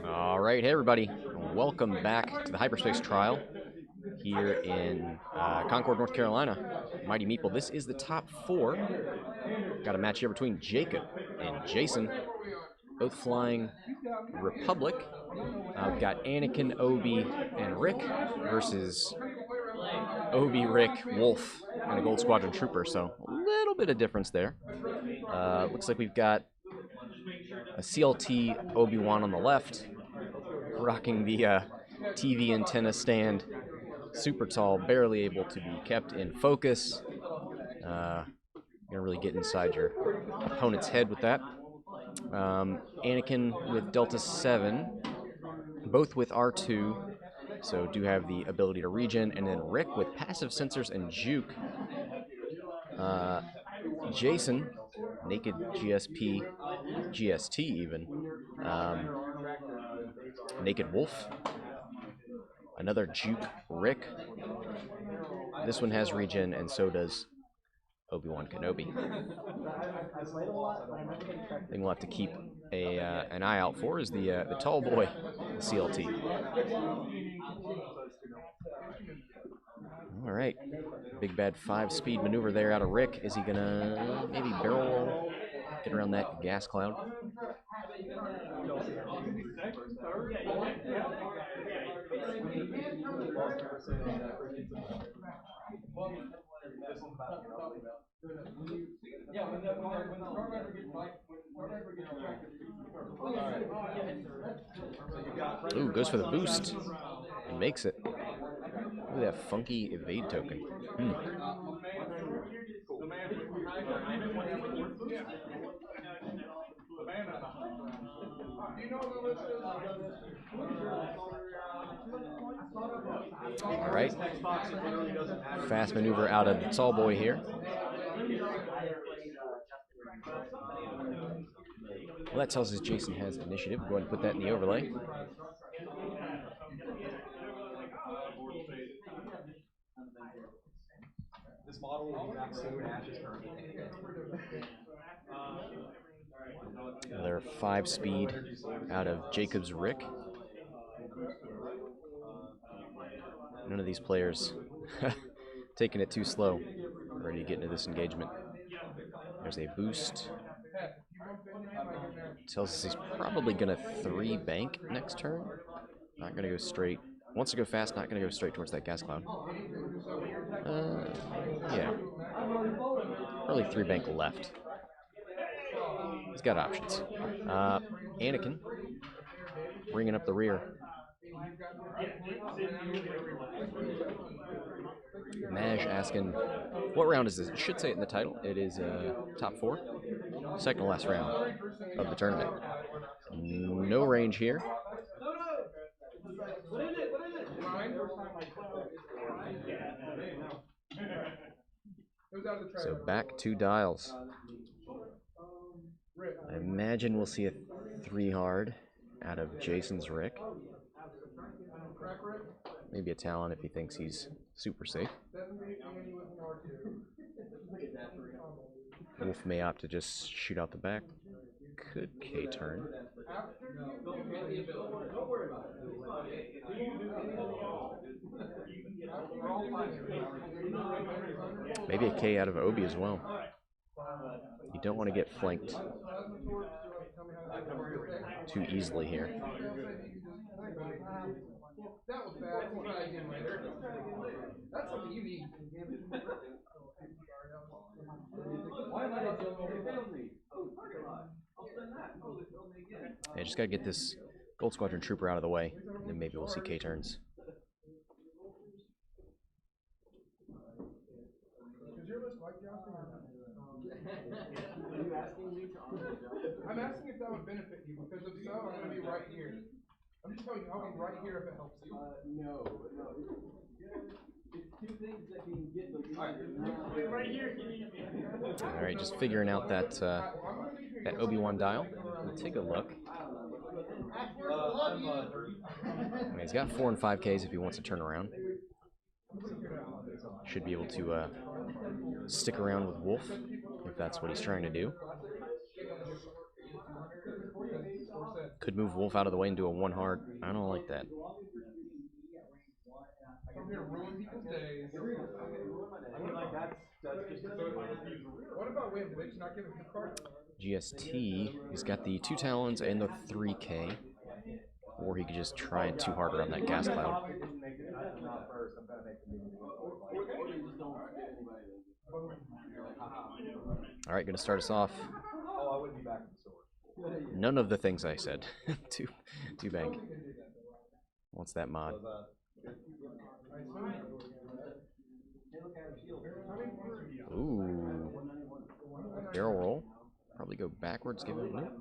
All right, hey everybody, welcome back to the Hyperspace trial here in Concord, North Carolina. Mighty Meeple, this is the top four. Got a match here between Jacob and Jason, both flying Republic. We've got Anakin, Obi, and Rick versus Obi, Rick, Wolfe, and a Gold Squadron Trooper, so a little bit of difference there. Looks like we've got a CLT Obi-Wan on the left, rocking the TV antenna stand, super tall, barely able to be kept in focus. Gonna really get inside your opponent's head with that. Anakin with Delta 7, both with R2, so do have the ability to regen, and then Rick with passive sensors and juke. Jason, naked GSP, GST even. Naked Wolf. Another juke Rick. This one has regen, and so does Obi-Wan Kenobi. Thing we'll have to keep an eye out for is the tall boy, the CLT. All right, big bad 5-speed maneuver there out of Rick. Is he gonna maybe barrel roll, get around that gas cloud? Ooh, goes for the boost and makes it. Look at that funky evade token. All right. Fast maneuver out of the tall boy here. Well, that tells us Jason has initiative. Go ahead and put that in the overlay. This model will be back soon. Another 5-speed out of Jacob's Rick. None of these players taking it too slow. Ready to get into this engagement. There's a boost. Tells us he's probably going to 3-bank next turn. Not going to go straight. Wants to go fast, not going to go straight towards that gas cloud. Yeah. Probably 3-bank left. He's got options. Anakin bringing up the rear. Maj asking, what round is this? It should say it in the title. It is top 4. Second to last round of the tournament. No range here. So back 2 dials. I imagine we'll see a 3 hard out of Jason's Rick. Maybe a Talon if he thinks he's super safe. Wolf may opt to just shoot out the back. Could K-turn. Maybe a K out of Obi as well. You don't want to get flanked too easily here. Yeah, just gotta get this Gold Squadron Trooper out of the way, and then maybe we'll see K-turns. I'm asking if that would benefit you, because if so, I'm going to be right here. I'm just telling you, I'll be right here if it helps you. No. It's 2 things that can get the right here. All right, just figuring out that Obi-Wan dial. We'll take a look. He's got 4 and 5Ks if he wants to turn around. Should be able to stick around with Wolfe if that's what he's trying to do. Could move Wolfe out of the way and do a 1 hard. I don't like that. I'm here to ruin people's days. What about Wim? Did they just not give him his card? GST, he's got the 2 talons and the 3K. Or he could just try and 2 hard around that gas cloud. Alright, gonna start us off. None of the things I said. two bank. What's that mod? Ooh. Barrel roll. Probably go backwards, give him. Nope.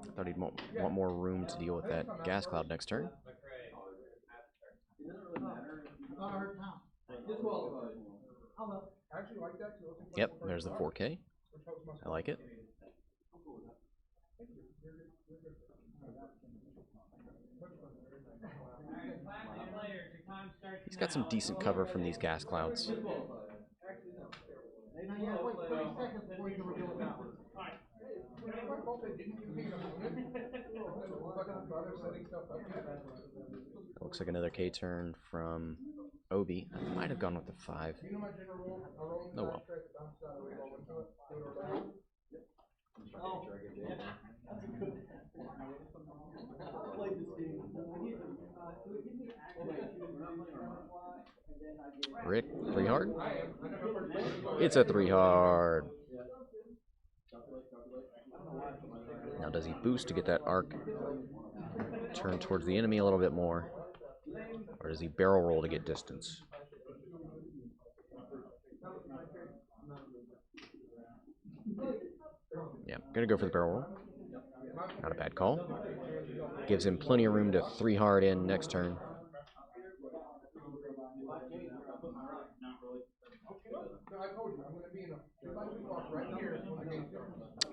I thought he'd want more room to deal with that gas cloud next turn. Yep, there's the 4K. I like it. He's got some decent cover from these gas clouds. Looks like another K turn from Obi. I might have gone with the 5. Oh well. Rick, 3 hard? It's a 3 hard. Now does he boost to get that arc turn towards the enemy a little bit more? Or does he barrel roll to get distance? Yeah, gonna go for the barrel roll. Not a bad call. Gives him plenty of room to 3 hard in next turn.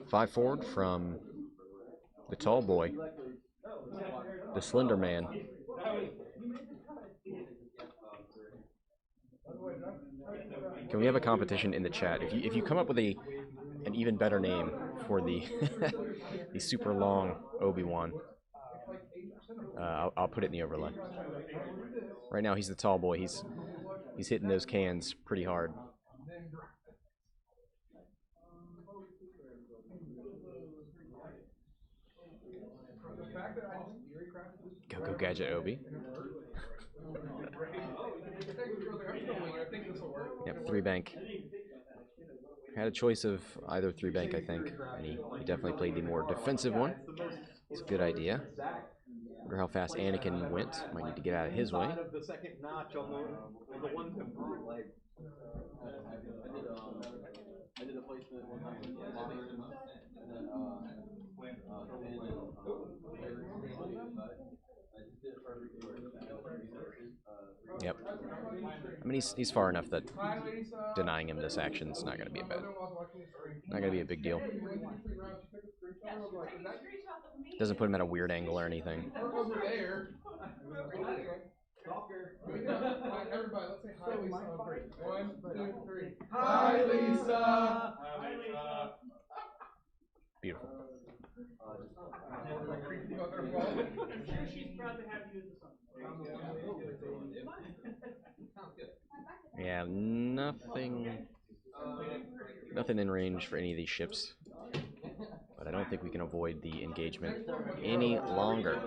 5 forward from the tall boy, the slender man. Can we have a competition in the chat? If you come up with an even better name for the the super long Obi-Wan, I'll put it in the overlay. Right now he's the tall boy. He's hitting those cans pretty hard. Go Gadget Obi. Yep, 3 bank. Had a choice of either 3 bank, I think, and he definitely played the more defensive one. It's a good idea. Wonder how fast Anakin went. Might need to get out of his way. Yep. I mean, he's far enough that denying him this action's not gonna be a big deal. Doesn't put him at a weird angle or anything. Everybody, let's say hi, Lisa on 3. 1, 2, 3. Hi, Lisa! Hi, Lisa! Beautiful. I'm sure she's proud to have you as a son. Yeah, nothing in range for any of these ships. But I don't think we can avoid the engagement any longer.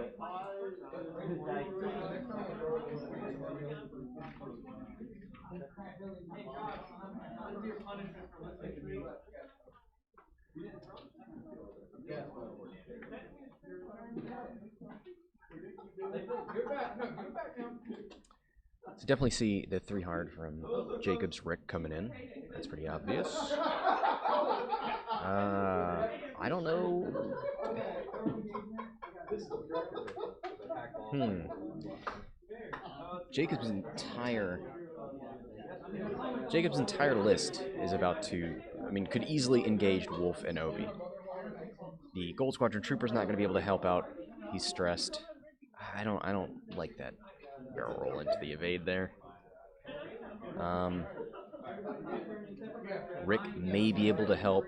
So definitely see the 3 hard from Jacob's Rick coming in. That's pretty obvious. I don't know. Jacob's entire list is about to, could easily engage Wolfe and Obi. The Gold Squadron Trooper's not going to be able to help out. He's stressed. I don't like that barrel roll into the evade there. Rick may be able to help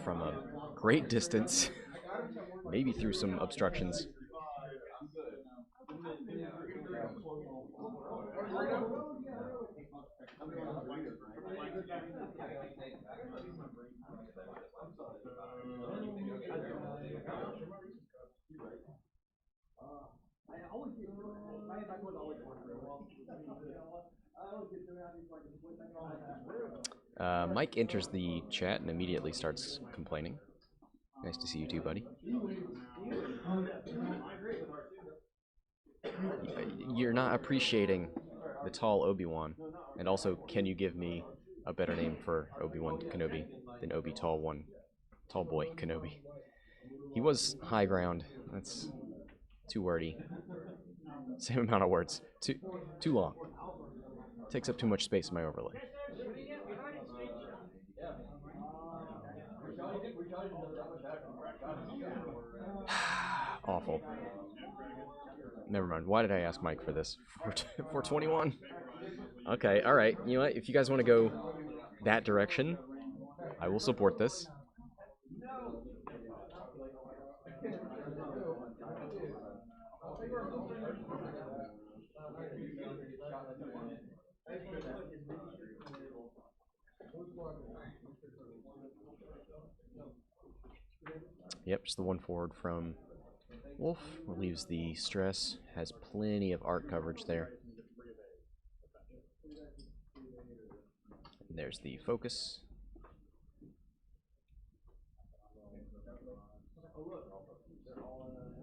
from a great distance. maybe through some obstructions. Mike enters the chat and immediately starts complaining. Nice to see you too, buddy. You're not appreciating the tall Obi-Wan. And also, can you give me a better name for Obi-Wan Kenobi than Tall Boy Kenobi? He was high ground. That's too wordy. Same amount of words. Too long. Takes up too much space in my overlay. Awful. Never mind. Why did I ask Mike for this? 421? Okay, alright. You know what? If you guys want to go that direction, I will support this. Yep, just the one forward from Wolfe. Relieves the stress. Has plenty of arc coverage there. And there's the focus.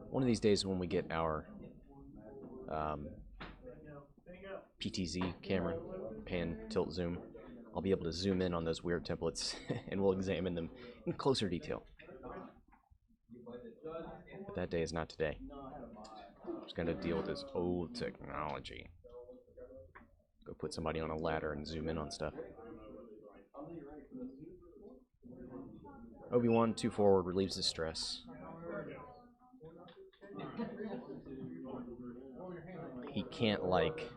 One of these days when we get our PTZ camera, pan, tilt, zoom, I'll be able to zoom in on those weird templates and we'll examine them in closer detail. But that day is not today. Just gonna deal with this old technology. Go put somebody on a ladder and zoom in on stuff. Obi-Wan, 2 forward, relieves the stress. He can't like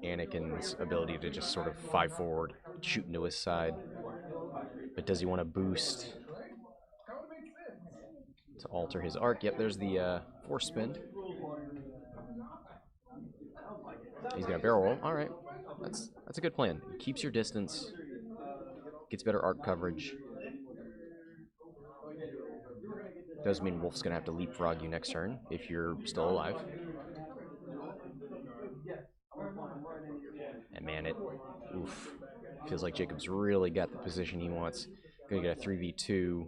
Anakin's ability to just sort of 5 forward, shoot into his side. But does he want to boost to alter his arc? Yep, there's the force spin. He's got a barrel roll. All right, that's a good plan. It keeps your distance, gets better arc coverage. Does mean Wolfe's gonna have to leapfrog you next turn if you're still alive. And man, oof. Feels like Jacob's really got the position he wants. Gonna get a 3v2.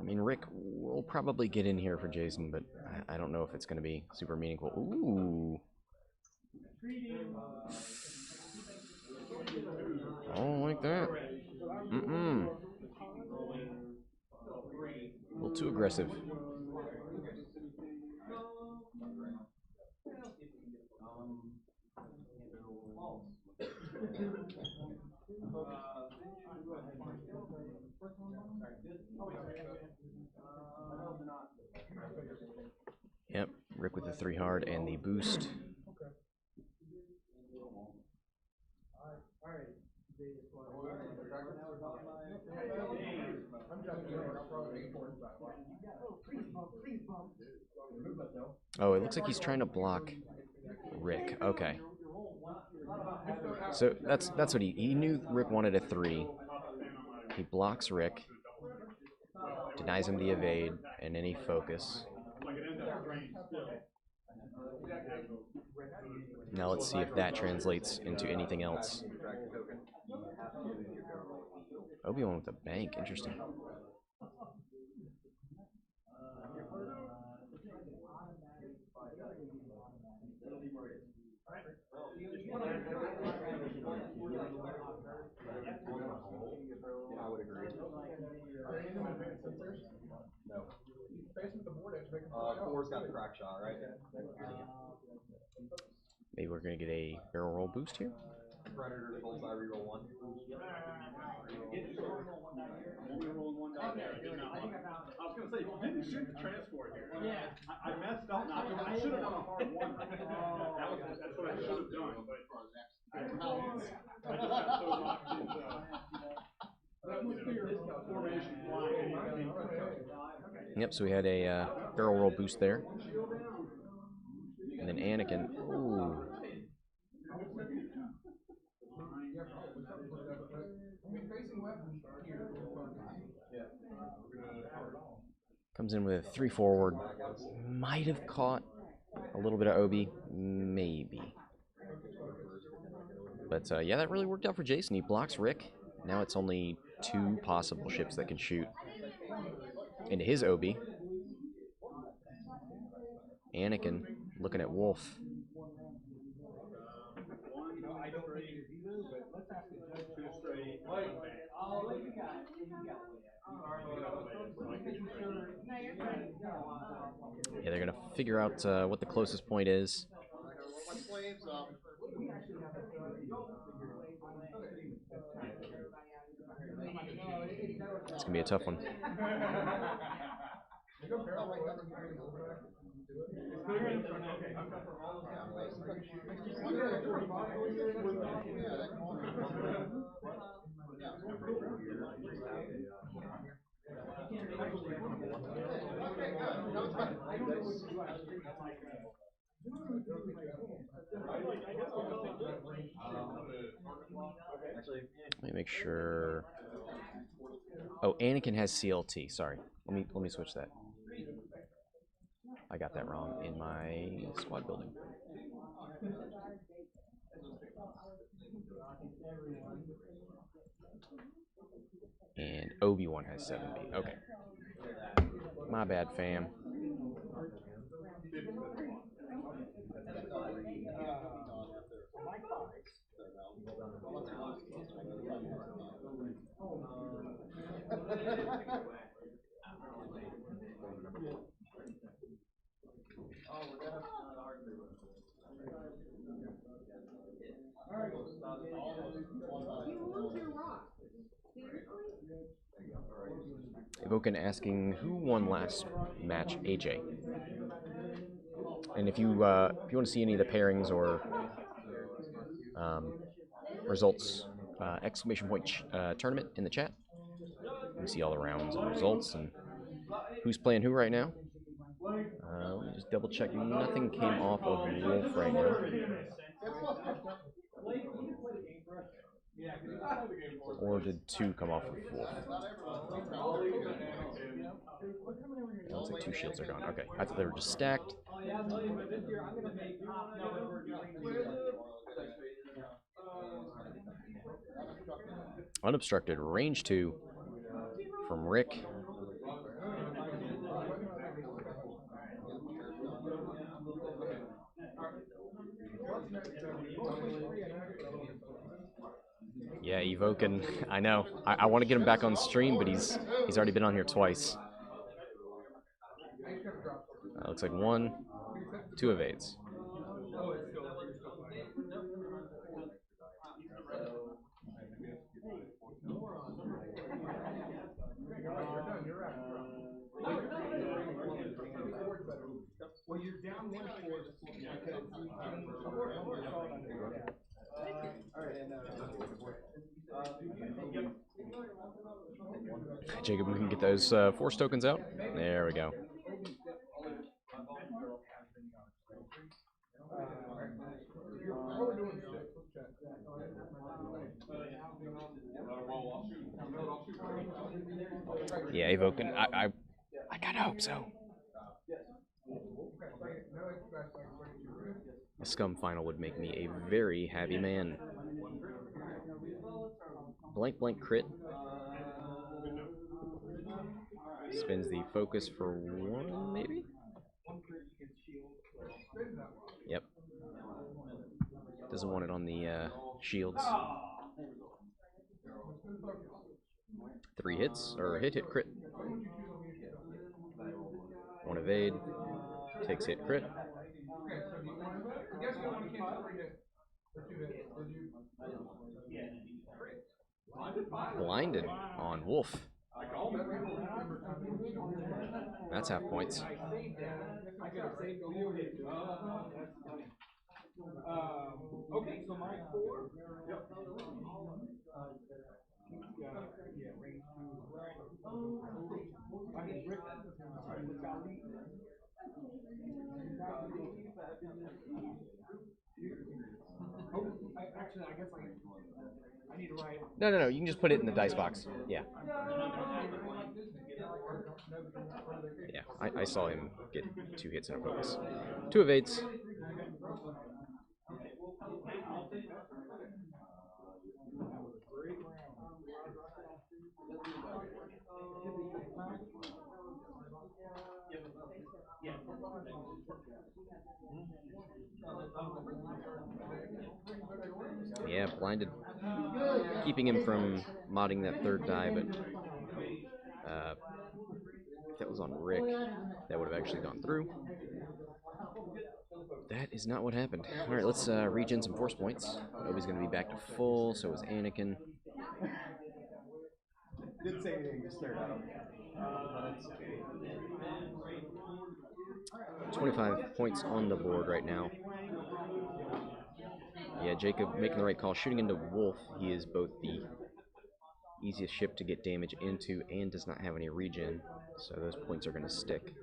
I mean, Rick will probably get in here for Jason, but I don't know if it's gonna be super meaningful. Ooh. I don't like that. Mm-mm. A little too aggressive. Yep, Rick with the 3 hard and the boost. Oh, it looks like he's trying to block Rick. Okay. So that's what he knew Rick wanted a 3. He blocks Rick, denies him the evade and any focus. Now let's see if that translates into anything else. Obi-Wan with a bank, interesting. I would agree. No. 4's got the crack shot, right? Maybe we're going to get a barrel roll boost here. Predator, bullseye, reroll 1. Only rolled 1 die there. I was going to say, you didn't shoot the transport here. Yeah. I messed up. I should have done a hard 1 right there. That's what I should have done. But I just got so locked into formation flying. Yep, so we had a barrel roll boost there. And then Anakin. Ooh. Comes in with a 3 forward. Might have caught a little bit of Obi. Maybe. But yeah, that really worked out for Jason. He blocks Rick. Now it's only 2 possible ships that can shoot into his Obi. Anakin looking at Wolfe. Yeah, they're going to figure out what the closest point is. It's going to be a tough one. Let me make sure. Oh, Anakin has CLT. Sorry. Let me switch that. I got that wrong in my squad building. And Obi-Wan has 7B. Okay. My bad, fam. Evoken asking who won last match, AJ. And if you want to see any of the pairings or results, exclamation point tournament in the chat. You can see all the rounds and results and who's playing who right now. Let me just double check. Nothing came off of Wolfe right now. Or did 2 come off of Wolfe? It looks like 2 shields are gone. Okay, I thought they were just stacked. Unobstructed, range 2 from Rick. Yeah, Evoken. I know. I want to get him back on stream, but he's already been on here twice. Looks like 1, 2 evades. Well, you're down 1 force because you Jacob, we can get those force tokens out. There we go. Yeah, Evoken. I gotta hope so. A scum final would make me a very happy man. Blank blank crit. Spins the focus for 1, maybe? Yep. Doesn't want it on the shields. 3 hits, or hit crit. 1 evade. Takes hit crit. Blinded on Wolfe. That's half points. Okay, so my 4. Actually, I guess I need to write. No. You can just put it in the dice box. Yeah. Yeah, I saw him get 2 hits in a focus. 2 evades. Yeah, blinded. Keeping him from modding that 3rd die, but if that was on Rick, that would have actually gone through. That is not what happened. Alright, let's regen some force points. Obi's going to be back to full, so is Anakin. Didn't say anything, just stared at him. 25 points on the board right now. Yeah, Jacob making the right call. Shooting into Wolfe, he is both the easiest ship to get damage into and does not have any regen, so those points are going to stick.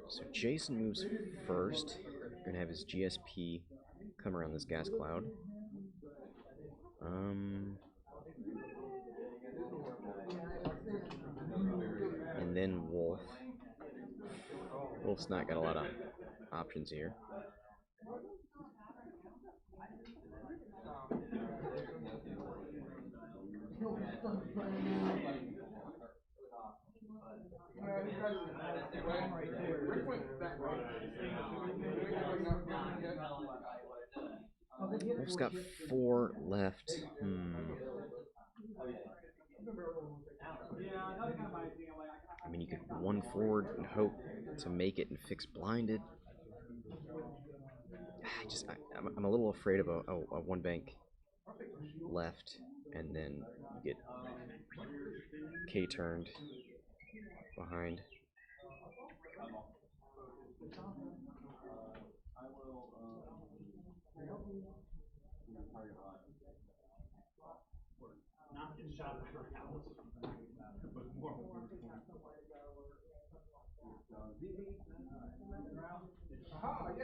So Jason moves first. Gonna have his GSP come around this gas cloud. And then Wolfe. Wolfe's not got a lot of options here. Wolfe's got 4 left. I mean, you could 1 forward and hope to make it and fix blinded. I'm a little afraid of a 1 bank left, and then you get K turned behind.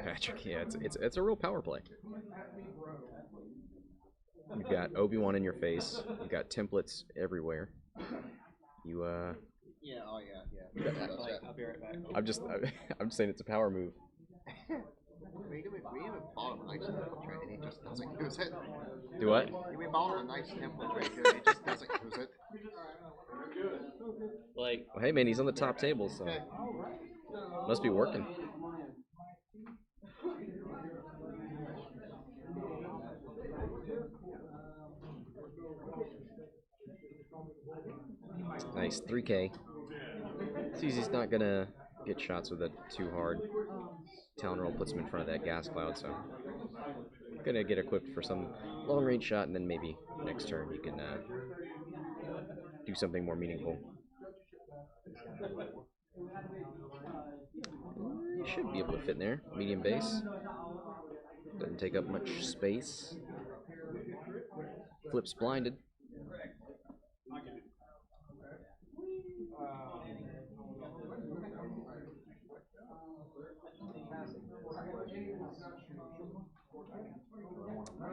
Patrick, yeah, it's a real power play. You've got Obi-Wan in your face. You've got templates everywhere. You Yeah. Oh yeah. I'll be right back. I'm just saying it's a power move. We even bought him a nice temple trade and he just doesn't use it. Do what? We bought him a nice temple trade here and he just doesn't use it. Like, well, hey man, he's on the top table, so must be working. Nice, 3K. Sees he's not gonna get shots with it too hard. Talon Roll puts him in front of that gas cloud, so gonna get equipped for some long range shot, and then maybe next turn you can do something more meaningful. You should be able to fit in there. Medium base. Doesn't take up much space. Flips blinded.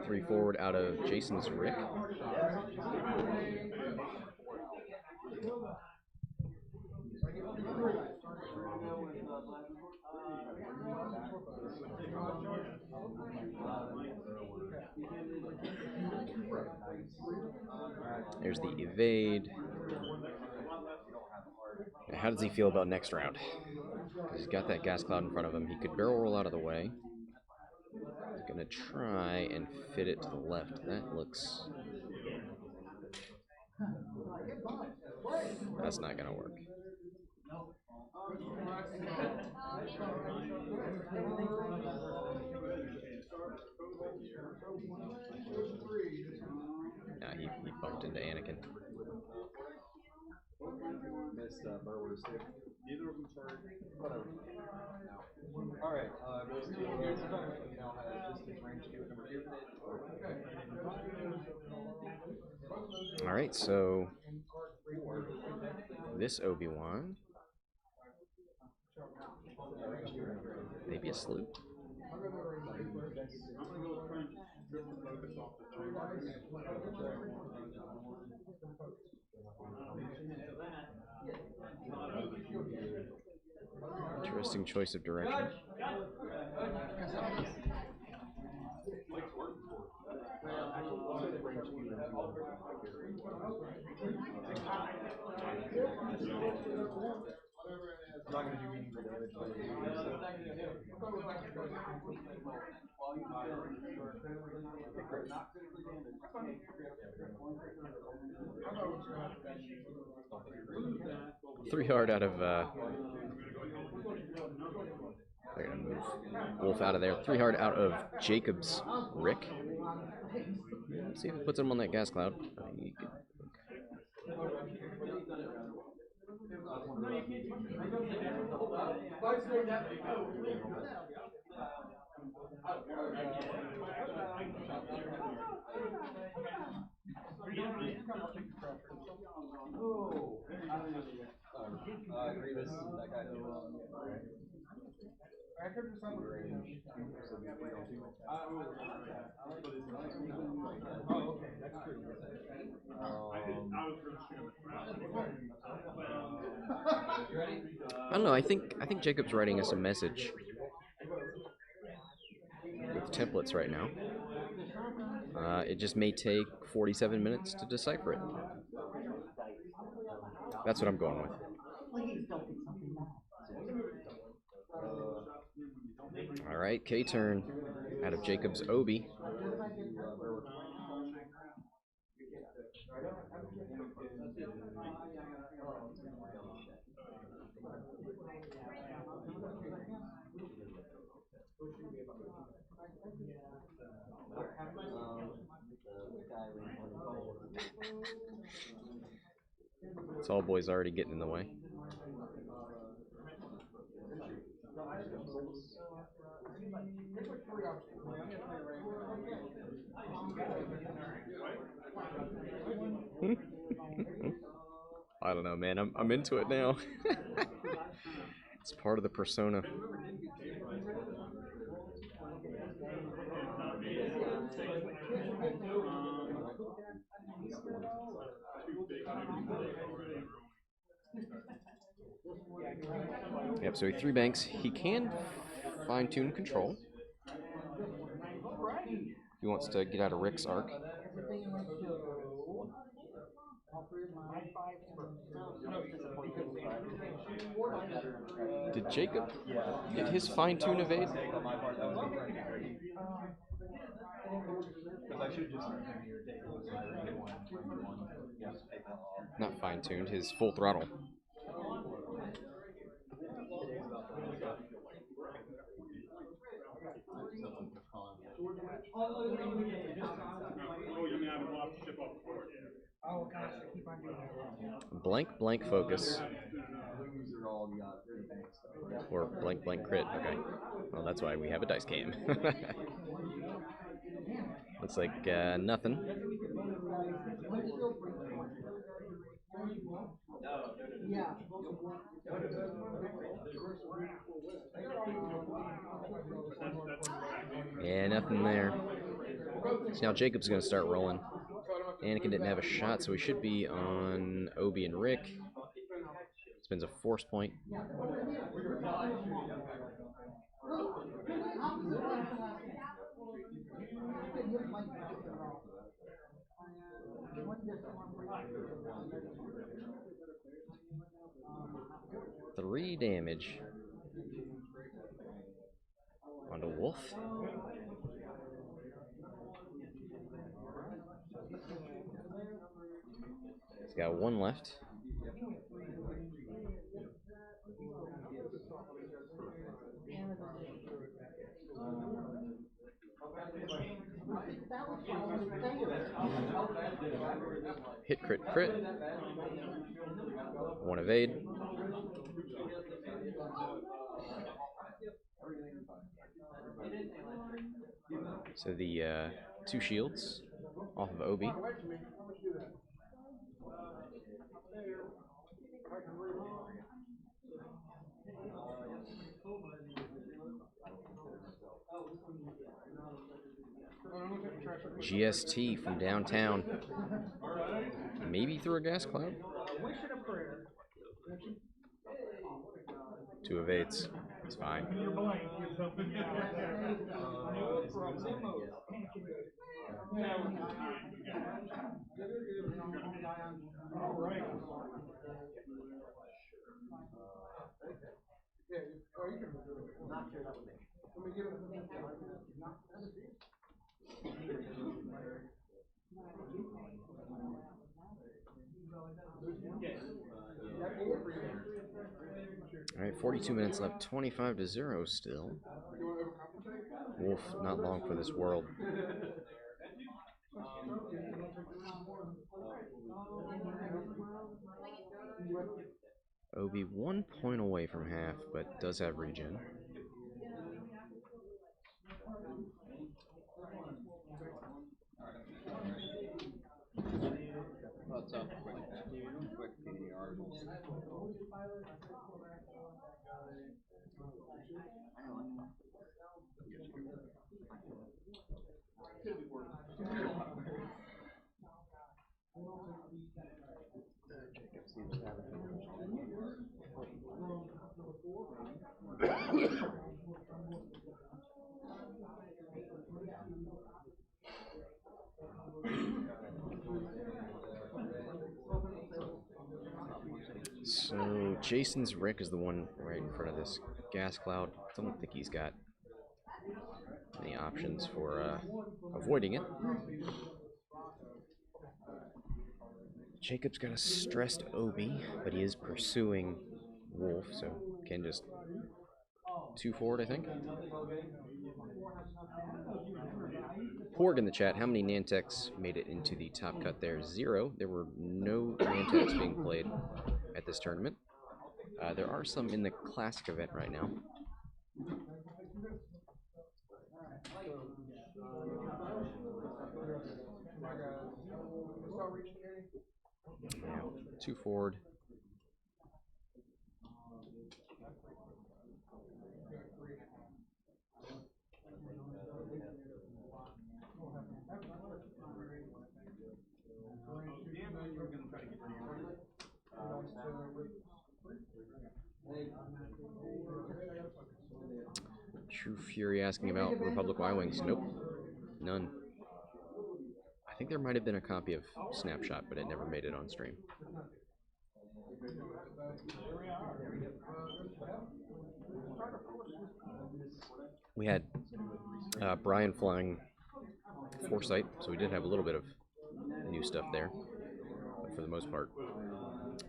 Three forward out of Jason's Rick. There's the evade. Now, how does he feel about next round? Because he's got that gas cloud in front of him. He could barrel roll out of the way. He's gonna try and fit it to the left. That looks... That's not gonna work. Nah, he bumped into Anakin. burrowers too. Neither of them started. Whatever. No. Alright, goes to you now has distance range 2 at number 2. Alright, so this Obi-Wan. Maybe a sloop? I'm gonna go try and strip the focus off the Interesting choice of direction. It's not going to do meaningful damage, but it is 3 yard out of they're gonna move Wolfe out of there. 3 yard out of Jacob's Rick. Let's see if it puts him on that gas cloud. Grievous, that guy who I could just have oh, okay, that's true. I don't know. I think Jacob's writing us a message with templates right now. It just may take 47 minutes to decipher it. That's what I'm going with. All right, K-turn out of Jacob's Obi. Tall boy's already getting in the way. I don't know, man. I'm into it now. It's part of the persona. Yep, so he 3 banks. He can fine-tune control. He wants to get out of Rick's arc. Did Jacob get his fine-tune evade? Not fine-tuned, his full throttle. Blank blank focus. Or blank blank crit. Okay. Well, that's why we have a dice cam. Looks like nothing. Yeah, nothing there. So now Jacob's going to start rolling. Anakin didn't have a shot, so he should be on Obi and Rick. Spends a force point. Three damage onto Wolfe. He's got 1 left. Hit crit crit. 1 evade. So the 2 shields off of Obi. GST from downtown. Maybe through a gas cloud. 2 evades. It's fine. Alright, 42 minutes left, 25-0 still. Wolfe, not long for this world. Obi 1 point away from half, but does have regen. What's up? Quick PDR. So Jason's Rick is the one right in front of this gas cloud. I don't think he's got any options for avoiding it. Jacob's got a stressed Obi, but he is pursuing Wolfe, so can just 2 forward, I think. Porg in the chat, how many Nantex made it into the top cut there? 0. There were no Nantex being played at this tournament. There are some in the Classic event right now. Yeah, 2 forward. True Fury asking about Republic Y-Wings. Nope, none. I think there might have been a copy of Snapshot, but it never made it on stream. We had Brian flying Foresight, so we did have a little bit of new stuff there. But for the most part,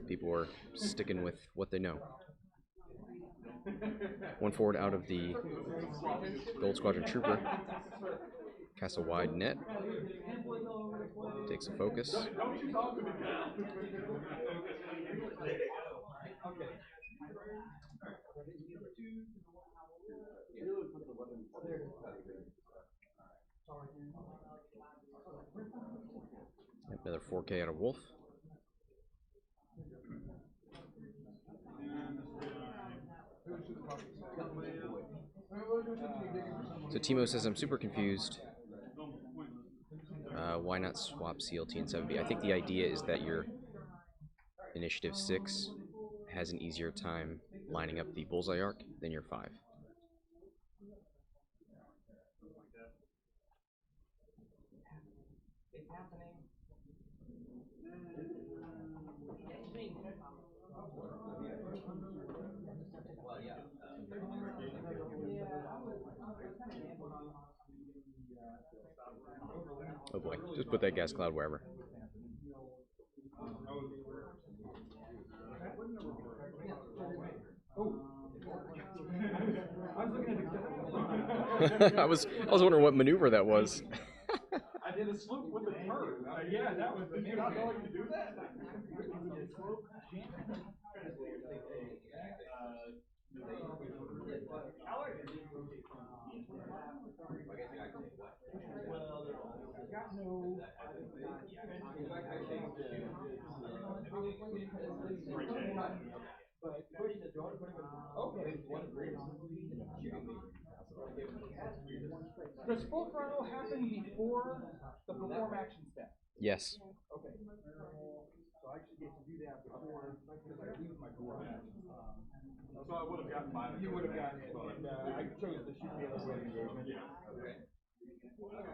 people were sticking with what they know. 1 forward out of the Gold Squadron Trooper. Casts a wide net. Takes a focus. Another 4K out of Wolfe. So Timo says, I'm super confused. Why not swap CLT and 7B? I think the idea is that your Initiative 6 has an easier time lining up the bullseye arc than your 5. Oh boy, just put that gas cloud wherever. I was wondering what maneuver that was. I did a sloop with a turret. Yeah, that was. Did you not know you could do that? Does full throttle happen before the perform action step? Yes. Okay. So I actually get to do that before, because I leave my perform action. So I would have gotten mine. You would have gotten it, and I chose to shoot the other way engagement. Yeah. Okay. So that's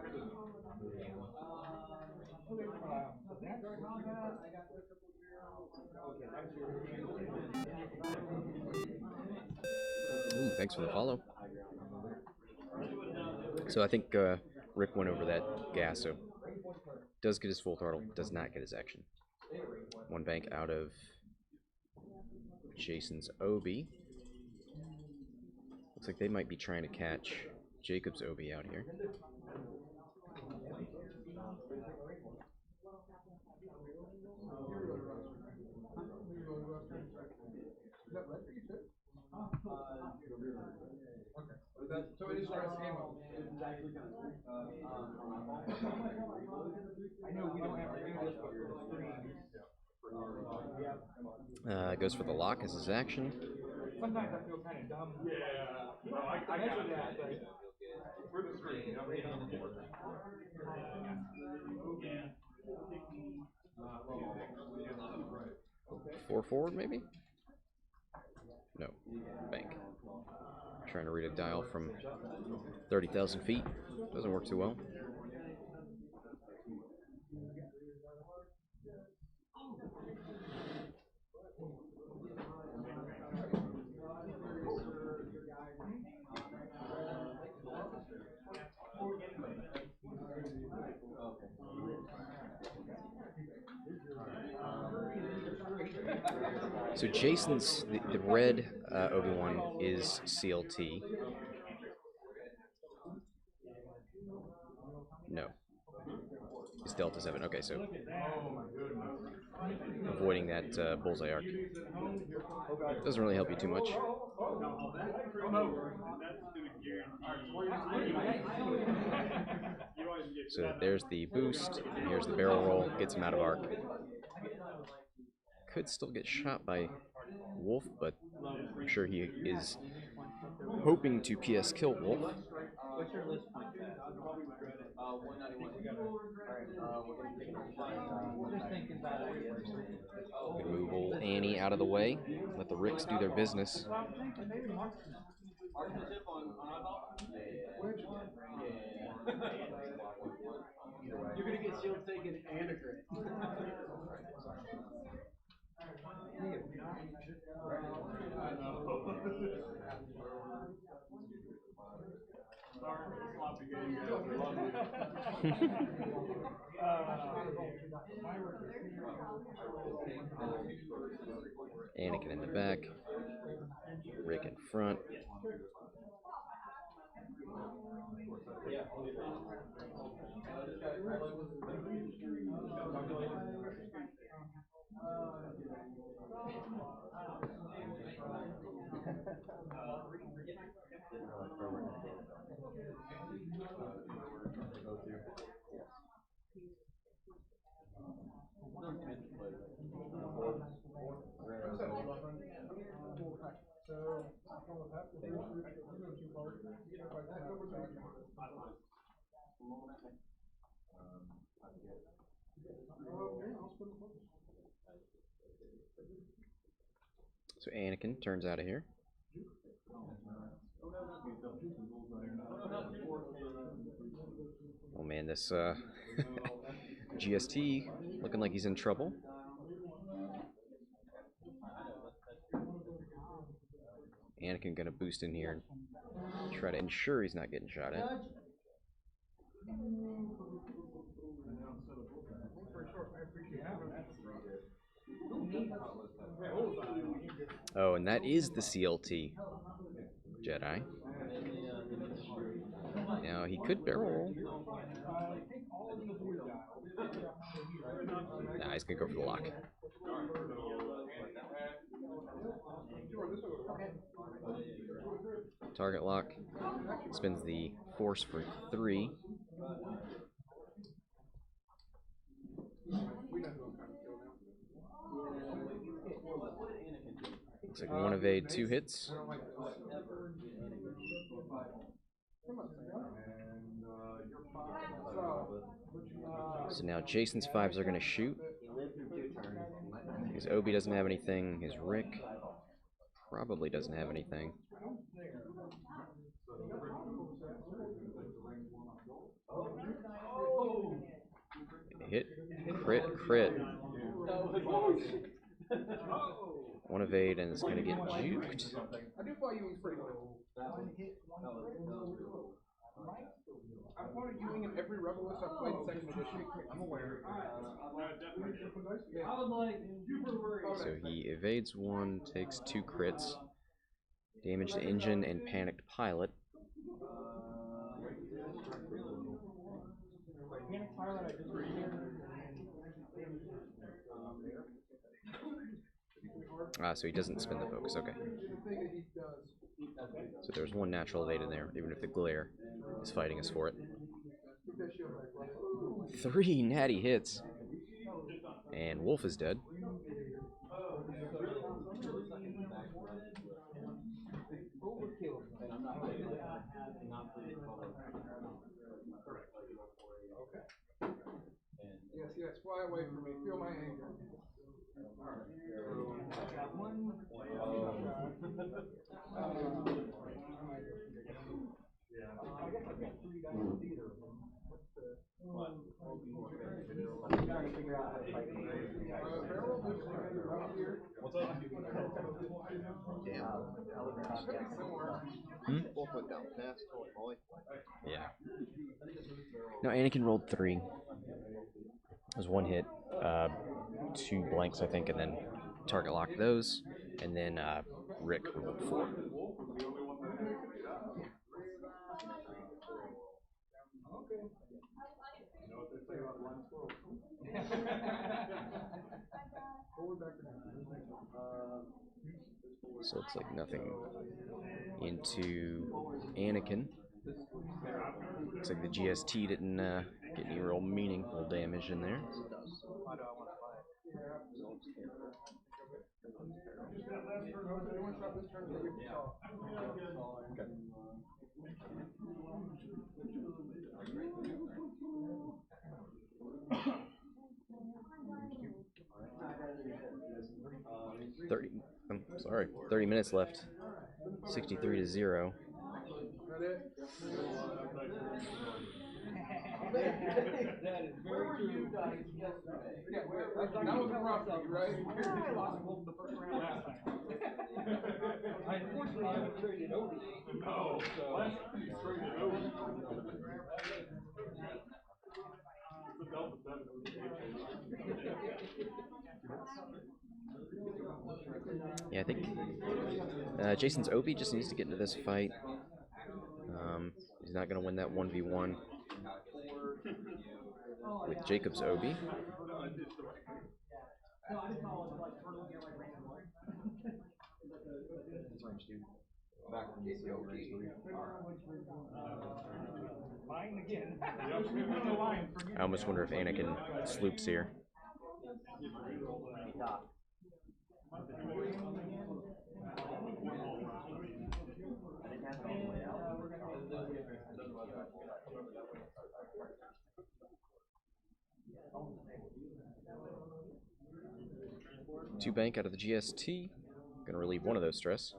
Ooh, thanks for the follow. So I think Rick went over that gas, so does get his full throttle, does not get his action. One bank out of Jason's Obi. Looks like they might be trying to catch Jacob's Obi out here. So it is stress game. I know we don't have to do this, but for the stream. Goes for the lock as his action. Sometimes I feel kind of dumb. Yeah. No, I measure that, but for the screen. Four forward, maybe? No. Bank. Trying to read a dial from 30,000 feet. Doesn't work too well. So Jason's, the red Obi-Wan is CLT. No. It's Delta 7. Okay, so avoiding that bullseye arc. Doesn't really help you too much. So there's the boost, and here's the barrel roll, gets him out of arc. Could still get shot by Wolfe, but I'm sure he is hoping to PS kill Wolfe. What's your list point? 191. Just thinking about ideas. Could move old Annie out of the way, let the Ricks do their business. You're gonna get shield taken and a crit. Anakin in the back, Rick in front. So Anakin turns out of here. Oh man, this GST looking like he's in trouble. Anakin gonna boost in here and try to ensure he's not getting shot at. Oh, and that is the CLT Jedi. Now he could barrel roll. Nah, he's gonna go for the lock. Target lock. Spins the force for 3. Looks like 1 evade, 2 hits. So now Jason's 5s are going to shoot. His Obi doesn't have anything. His Rick probably doesn't have anything. Hit, crit, crit. 1 evade and it's going to get juked. I do thought you was pretty cool. I'm part of Ewing in every Rebelist I've played in second edition. I'm aware. So he evades 1, takes 2 crits. Damaged engine and panicked pilot. So he doesn't spin the focus, okay. So there's 1 natural evade in there, even if the glare is fighting us for it. 3 natty hits. And Wolfe is dead. Yes, fly away from me. Feel my anger. I guess I've got 3 guys in theater. I'm trying to figure out how to fight What's up? Damn. Wolf went down fast. Olie. Yeah. No, Anakin rolled 3. It was 1 hit, 2 blanks, I think, and then target locked those, and then Rick rolled 4. So it's like nothing into Anakin. Looks like the GST didn't get any real meaningful damage in there. I'm sorry, 30 minutes left. 63-0. That is very true. That was a rough one, right? I lost Wolf the first round last time. Unfortunately, I haven't traded Obi. No, so last time you traded Obi. It's a Delta 7 Yeah, I think Jason's Obi just needs to get into this fight. He's not going to win that 1v1 with Jacob's Obi. I almost wonder if Anakin sloops here. Two bank out of the GST. Gonna relieve one of those stress.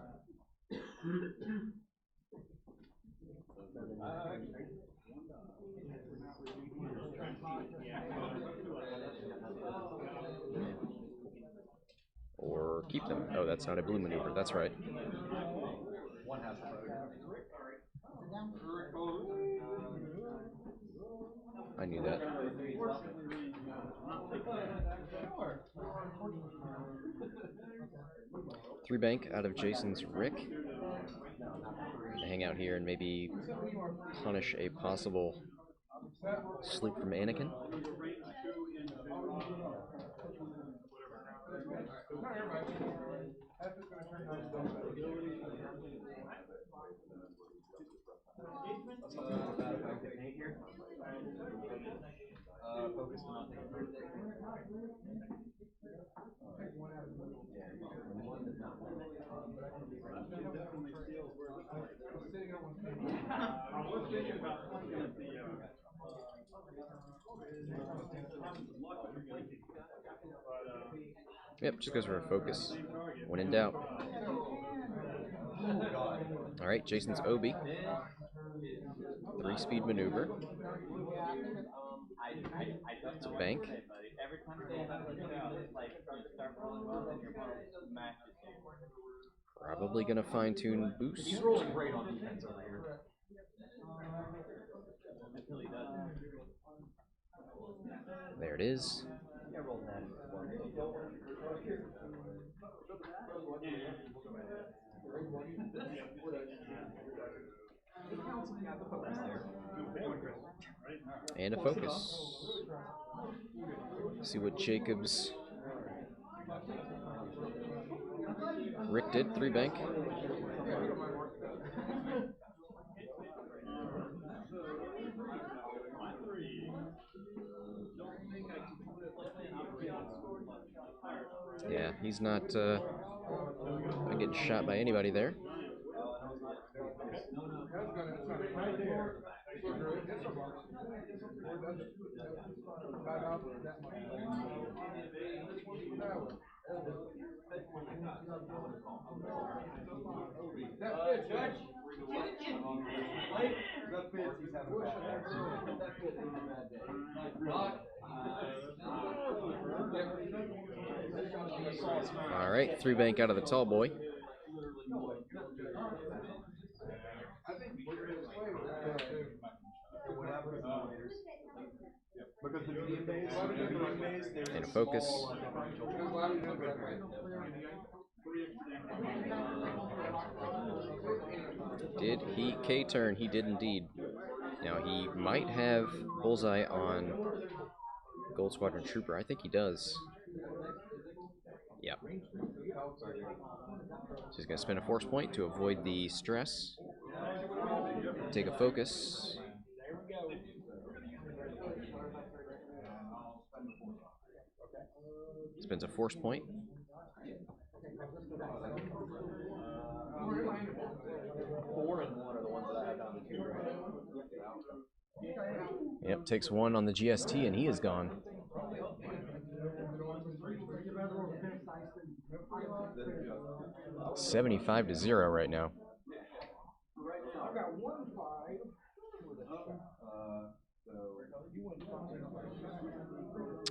Or keep them. Oh, that's not a blue maneuver. That's right. I knew that. Three bank out of Jason's Rick. To hang out here and maybe punish a possible sloop from Anakin. That's just gonna turn out so bad. Focus on not taking birthday. I was thinking about looking at the having some luck with blinking, but Yep, just goes for a focus. When in doubt. Alright, Jason's Obi. 3-speed maneuver. It's a bank. Probably gonna fine-tune boost. He's rolling great on defense over here. There it is. And a focus. See what Jacobs. Rick did, 3 bank. Yeah, he's not getting shot by anybody there. All right, 3 bank out of the tall boy. And a focus. Did he K-turn? He did indeed. Now he might have bullseye on Gold Squadron Trooper. I think he does. Yep. So he's going to spend a force point to avoid the stress. Take a focus. Spends a force point. Yep, takes 1 on the GST and he is gone. 75-0 right now.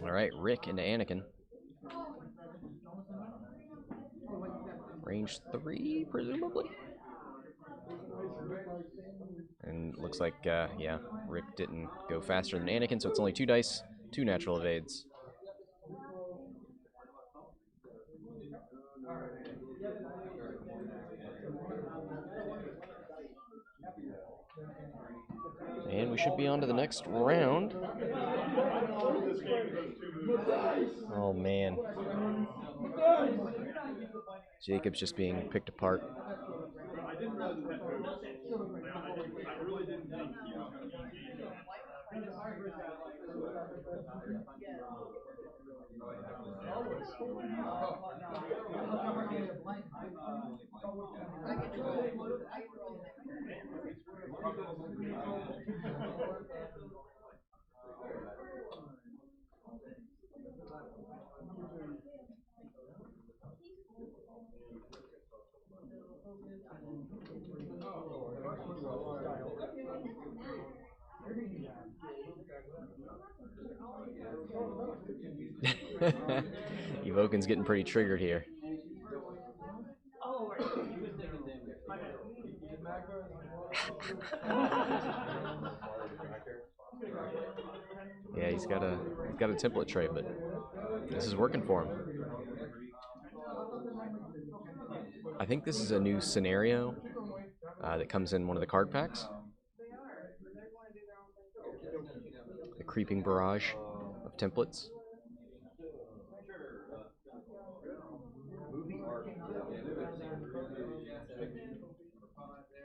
All right, Rick into Anakin. Range 3, presumably. And looks like, yeah, Rick didn't go faster than Anakin, so it's only 2 dice, 2 natural evades. And we should be on to the next round. Oh, man. Jacob's just being picked apart. I didn't realize it had I really didn't think he was going to Evokin's getting pretty triggered here. Yeah, he's got a template tray, but this is working for him. I think this is a new scenario that comes in one of the card packs. The creeping barrage of templates.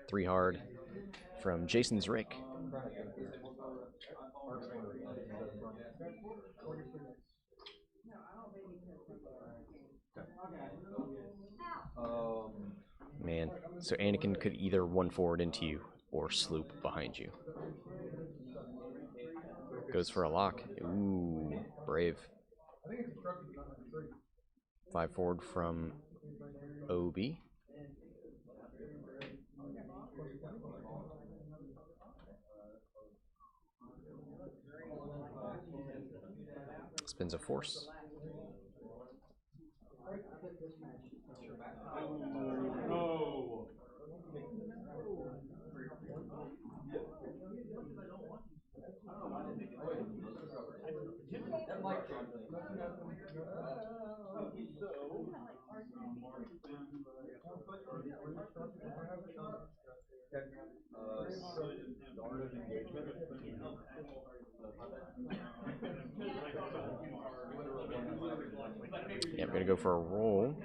3 hard from Jason's Rick. Man, so Anakin could either 1-forward into you or sloop behind you. Goes for a lock. Ooh, brave. 5 forward from Obi. Spins a force. No. Yeah, I'm gonna go for a roll.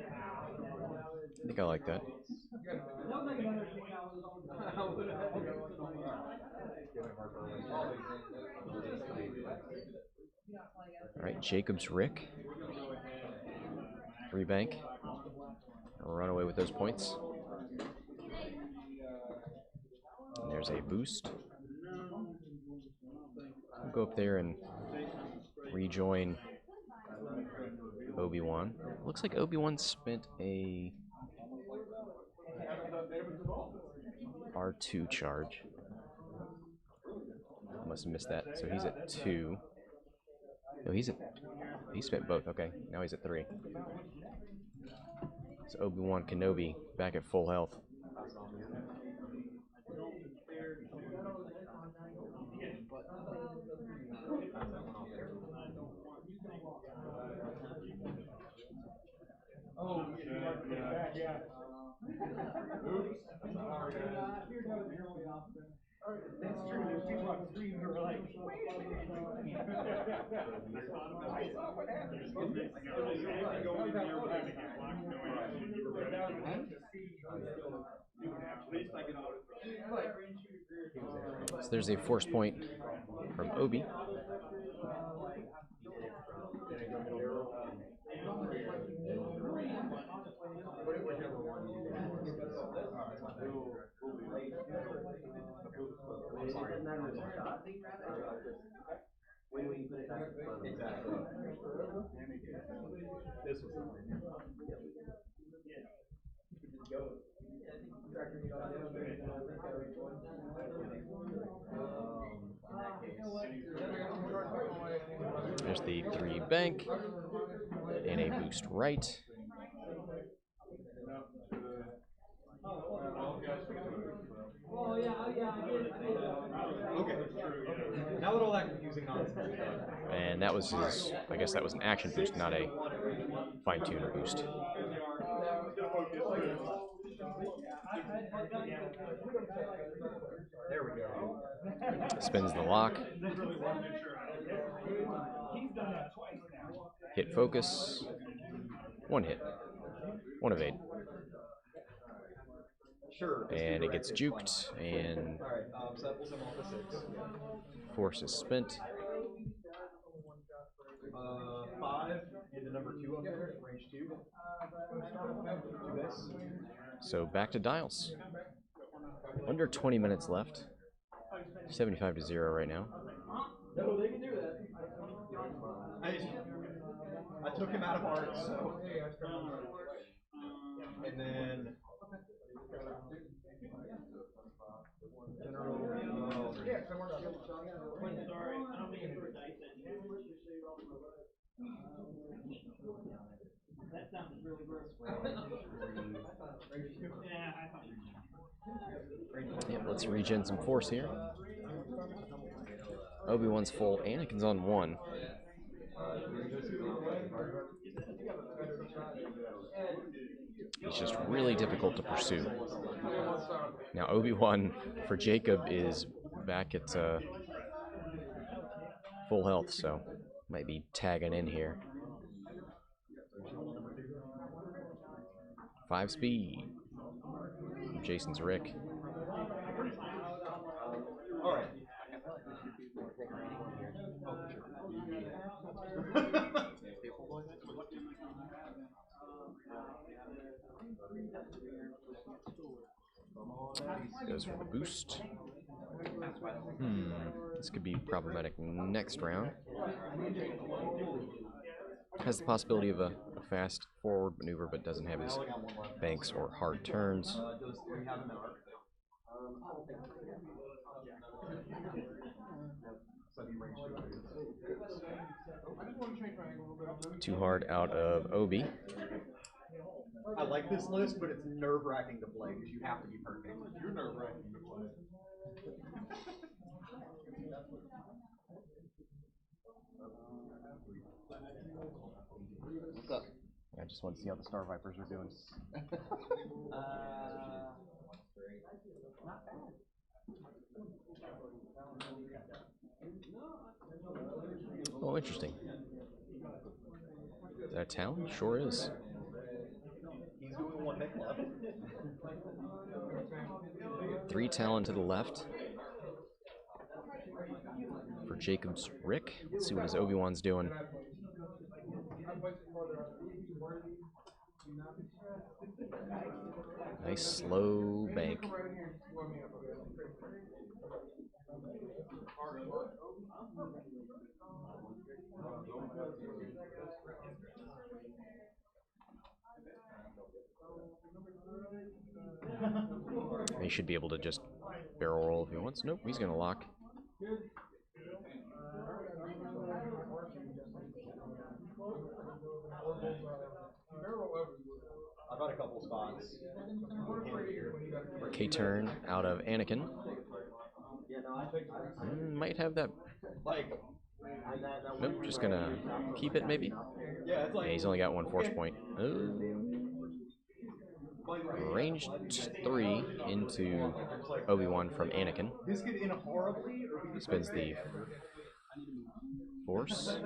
I think I like that. Alright, Jacob's Rick. 3 bank. Run away with those points. And there's a boost. We'll go up there and rejoin Obi-Wan. Looks like Obi-Wan spent a R2 charge. I must have missed that. So he's at 2. No, he spent both. Okay, now he's at 3. So Obi-Wan Kenobi back at full health. Oh, yeah. That's true. There's people on screen who are like, wait a So there's a force point from Obi. There's the 3 bank and a boost right. Okay. Now that all that confusing nonsense is done. And that was his, I guess that was an action boost, not a fine-tune boost. There we go. Spins the lock. Hit focus. 1 hit. 1 evade. Sure. And it gets juked, and Alright, so that pulls him off the 6. force is spent. 5 into number 2 up there, range 2. 2 dice. So back to dials. Under 20 minutes left. 75-0 right now. No, they can do that. I took him out of art, so. And then. General. That sounds really gross. Yeah, I thought you. Yep, let's regen some force here. Obi-Wan's full. Anakin's on 1. He's just really difficult to pursue. Now Obi-Wan for Jacob is back at full health, so might be tagging in here. 5 speed. Jason's Rick. All right. Goes for the boost. This could be problematic next round. Has the possibility of a fast forward maneuver, but doesn't have his banks or hard turns. Too hard out of Obi. I like this list, but it's nerve-wracking to play because you have to be perfect. You're nerve-wracking to play. What's up? I just want to see how the Star Vipers are doing. Oh, interesting. Is that a town? Sure is. He's doing one hit left. 3 Talon to the left for Jacob's Rick. Let's see what his Obi-Wan's doing. Nice slow bank. He should be able to just barrel roll if he wants. Nope, he's gonna lock. I've had a couple spots. K-turn out of Anakin. Might have that. Nope, just gonna keep it maybe. Yeah, he's only got 1 force point. Range 3 into Obi-Wan from Anakin. Spins the force.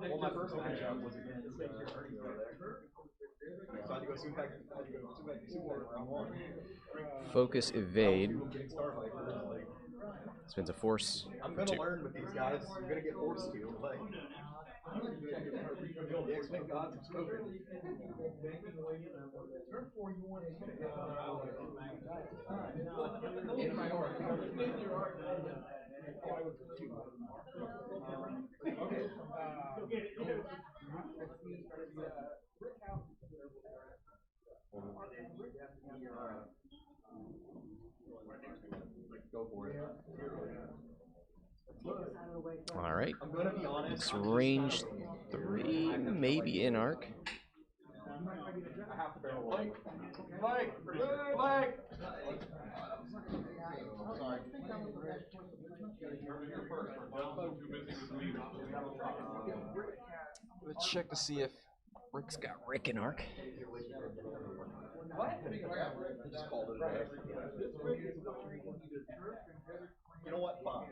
Well, my first matchup was against so I had to go soon back round 1. Focus evade. Spins a force. I'm gonna learn with these guys. You're gonna get forced to. Like, the X-Men gods have spoken. Go for it. All right. I'm gonna be honest. It's range 3, maybe in arc. I have to barrel roll. Mike! Let's check to see if Rick's got Rick in arc. Just called it a day. You know what? Fine.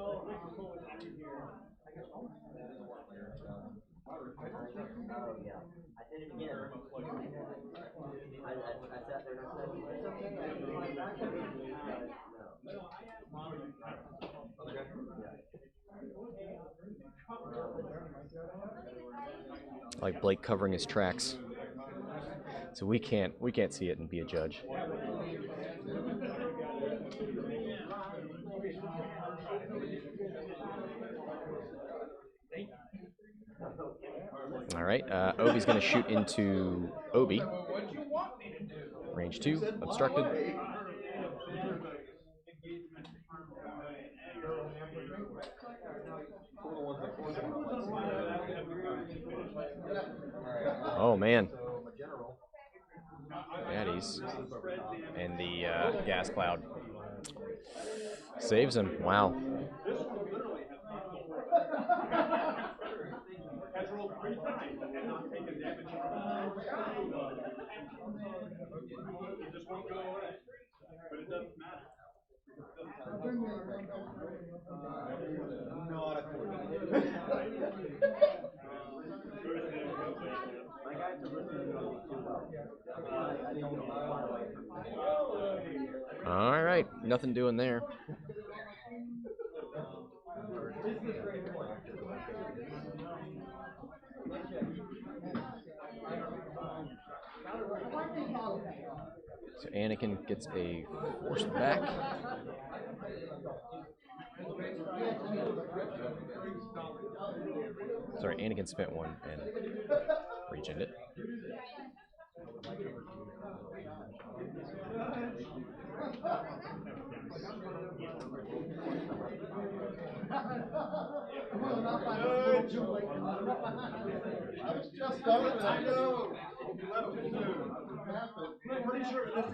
Oh yeah, I did it again. I sat there and I said, it's okay. Like Blake covering his tracks, so we can't see it and be a judge. All right, Obi's going to shoot into Obi. Range 2, obstructed. Oh man. Baddies. And the gas cloud saves him. Wow. Has rolled 3 times and not taken damage from it just won't go away. But it doesn't matter. Not a clue. My guys are listening to All right, nothing doing there. So Anakin gets a forced back. Sorry, Anakin spent one and regened it.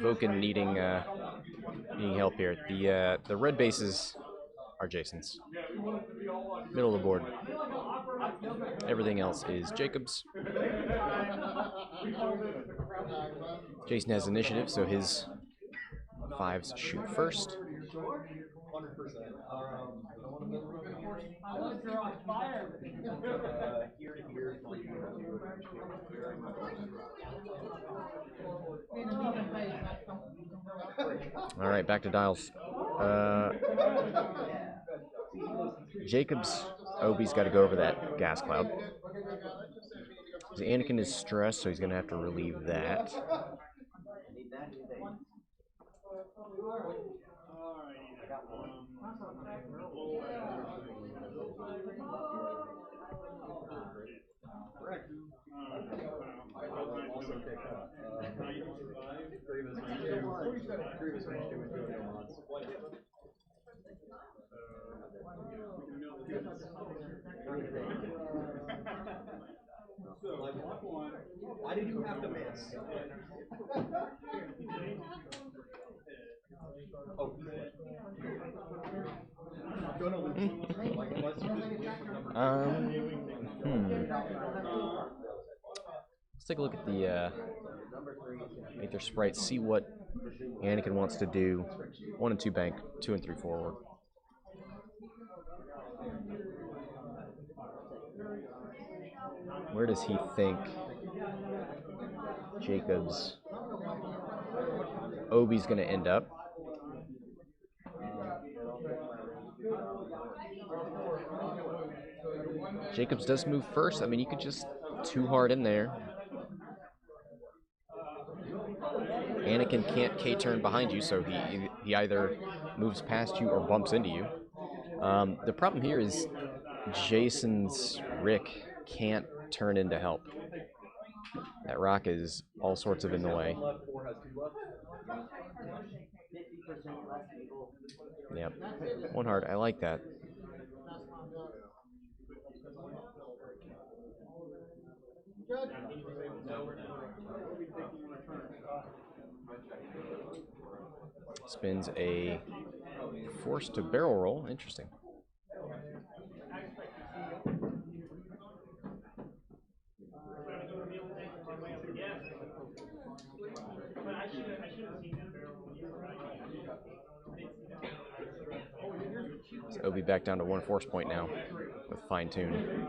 Vulcan needing help here. The red bases are Jason's. Middle of the board. Everything else is Jacob's. Jason has initiative, so his 5s shoot first. 100%. Here to here, 3 All right, back to dials. Jacob's Obi's got to go over that gas cloud. Anakin is stressed, so he's going to have to relieve that. Why did you have to miss? Oh, Let's take a look at the Aether sprites, see what Anakin wants to do. 1 and 2 bank, 2 and 3 forward. Where does he think Jacob's Obi's going to end up? Jacobs does move first. I mean, you could just too hard in there. Anakin can't K-turn behind you, so he either moves past you or bumps into you. The problem here is Jason's Rick can't turn in to help. That rock is all sorts of in the way. Yep. 1 hard. I like that. Spins a force to barrel roll. Interesting. So Obi back down to 1 force point now with fine tune.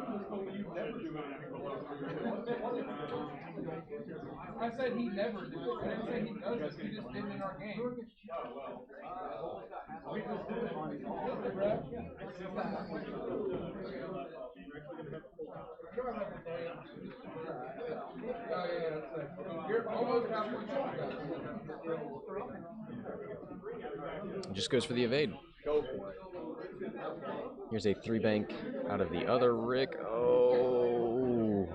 I said he never did it. I didn't say he does it. He just didn't in our game. You're almost halfway. Just goes for the evade. Here's a 3 bank out of the other Rick. Oh.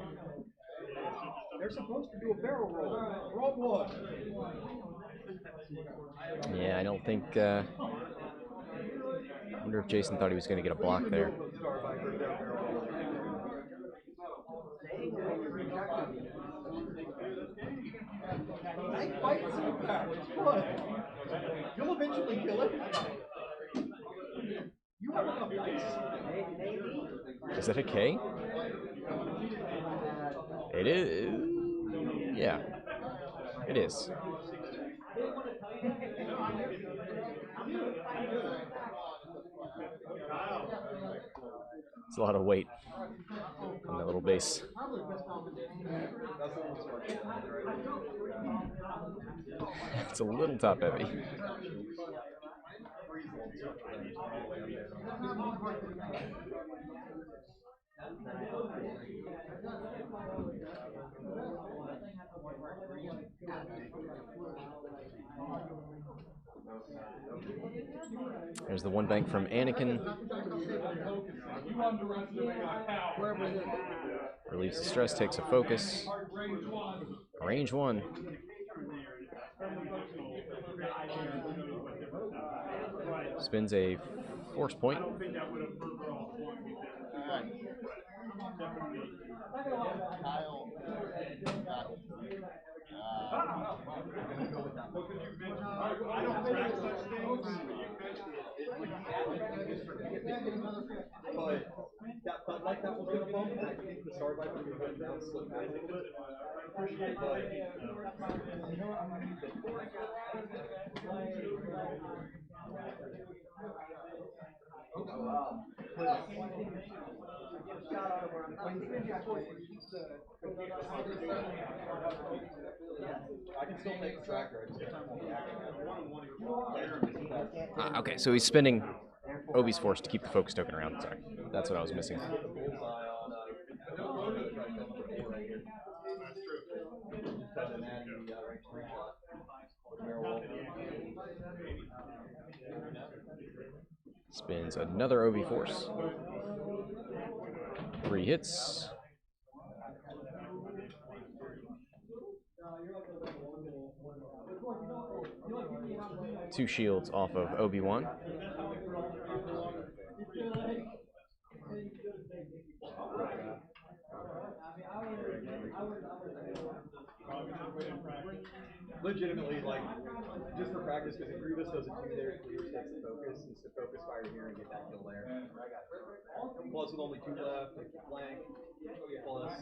They're supposed to do a barrel roll. Wrong one. Yeah, I don't think. I wonder if Jason thought he was going to get a block there. You'll eventually kill it. You have enough dice. Is that a K? It is. Yeah, it is. It's a lot of weight on that little base. It's a little top heavy. There's the one bank from Anakin. Relieves the stress, takes a focus. Range 1. Spins a force point. But that felt like that was going to bump, and I think the Star Viper was going down, slip back a little bit. I can still take the tractor. I just Okay, so he's spinning Obi's force to keep the focus token around. Sorry, that's what I was missing. Spins another Obi force. 3 hits. Two shields off of Obi-Wan. Legitimately, like, just for practice, because if Grievous does a 2 there, Clears takes the focus, it's the focus fire here and get that kill there. Plus, with only 2 left, take the flank. Plus,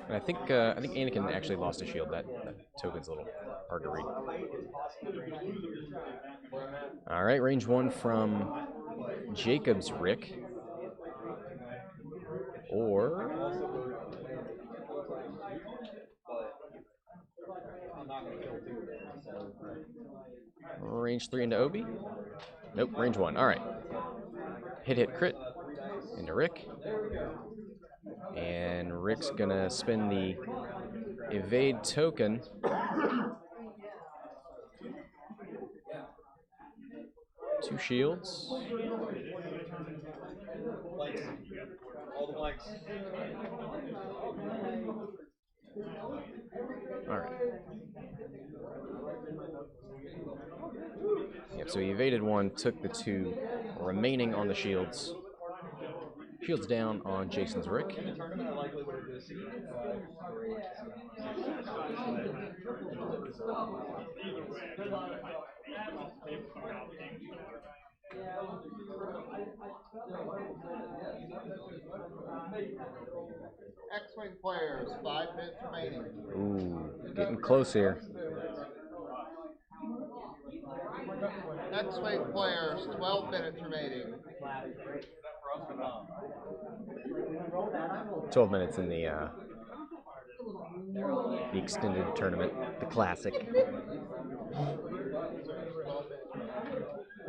And I think Anakin actually lost a shield. That token's a little hard to read. All right, range 1 from Jacob's Rick. Or range 3 into Obi? Nope, range 1. All right. Hit, crit into Rick. And Rick's gonna spin the evade token. Two shields. all the blanks. All right. Yep, so he evaded 1, took the 2 remaining on the shields. Shields down on Jason's Rick. X-Wing players, 5 minutes remaining. Ooh, getting close here. X-Wing players, 12 minutes remaining. 12 minutes in the extended tournament, the classic.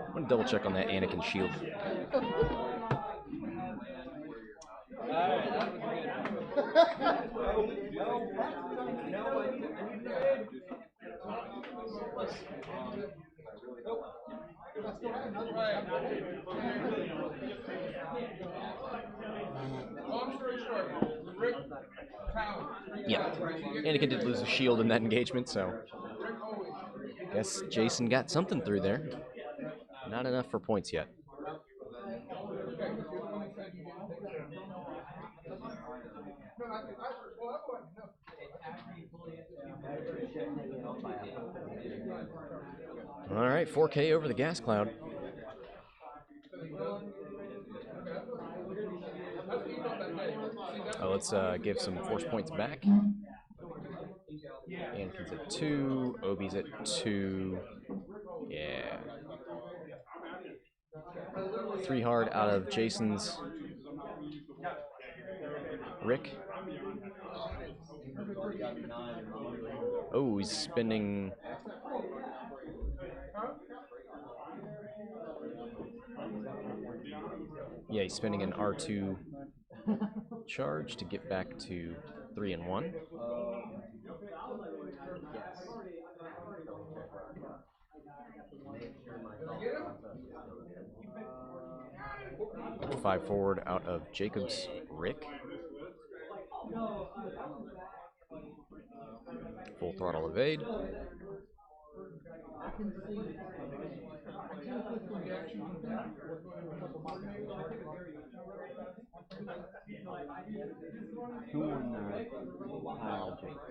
I'm gonna double check on that Anakin shield. Long story short, Rick Yeah, Anakin did lose a shield in that engagement, so guess Jason got something through there. Not enough for points yet. All right, 4K over the gas cloud. Let's give some force points back. Anakin's at 2, Obi's at 2. Yeah. 3 hard out of Jason's Rick. Oh, he's spending. Yeah, he's spending an R2 charge to get back to 3 and 1. 5 forward out of Jacob's Rick. Full throttle evade.